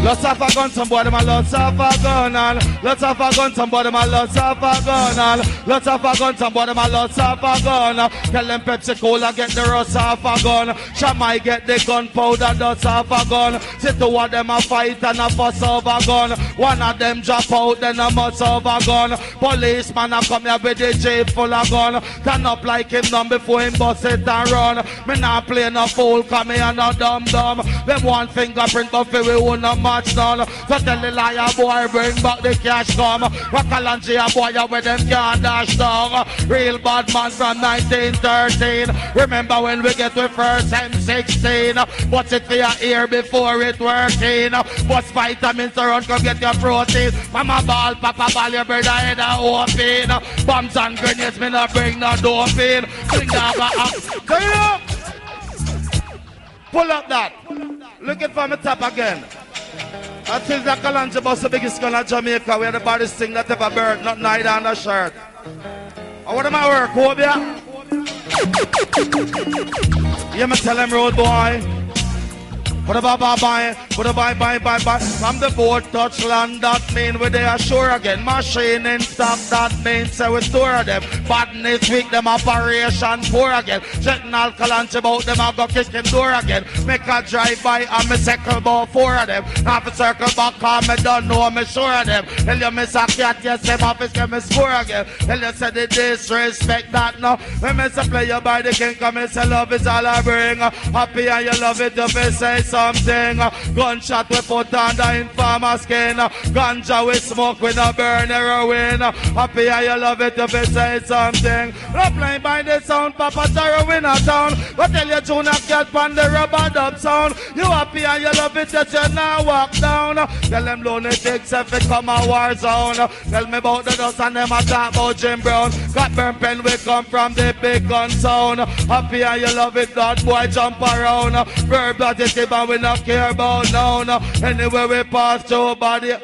Lots of a gun, some boy them a lots of a gun and lots of a gun, some boy them a lots of a gun and lots of a gun, some boy them a lots of a gun. Tell them Pepsi Cola get the rust off a gun. Shamai get the gunpowder dust off a gun. See two of them a fight and a fuss over gun. One of them drop out then a muss over gun. Policeman a come here with the jeep full of gun. Turn up like him done before him bust it and run. Me not play no fool, come here no dumb. Them one fingerprint but we won't no match none. So tell the liar boy bring back the cash come. Wakalanji a boy where them can't dash down. Real bad man from 1913. Remember when we get with first M16. Watch it for your ear before it working. What's vitamins around, come get your protein. Mama ball, papa ball, your brother head a open. Bombs and grenades, me not bring no doping. Bring that up. Pull up that. Look it from the top again. Until the Kalanja bust the biggest gun of Jamaica, where the baddest thing that ever burned, not night on the shirt. And what am I work, Hobia? You me tell him, road boy. Put a bye. From the boat touch land, that mean we they ashore again. Machine in stock, that means say we store them. Badness week, them operation poor again. Jetting alkalanche about them, I go kick him door again. Make a drive by and me circle about four of them. Half a circle back, cause me don't know me sure of them. Tell you miss a cat, yes, them office get me score again. Tell you say the disrespect that no. When me say play you by the king, come and say love is all I bring. Happy and you love it, if you say something. Gunshot we put on the informer skin. Ganja we smoke with no burn heroin. Happy and you love it if you say something. Not playing by the sound, Papa Taro in a town. But tell you Juniorcat on the rubber dub sound. You happy and you love it that you now walk down. Tell them lunatics if it come a war zone. Tell me about the dust and them a talk about Jim Brown. Got burn pen we come from the big gun sound. Happy and you love it, that boy jump around. Verb positive and we not care about now. Anywhere we pass through body.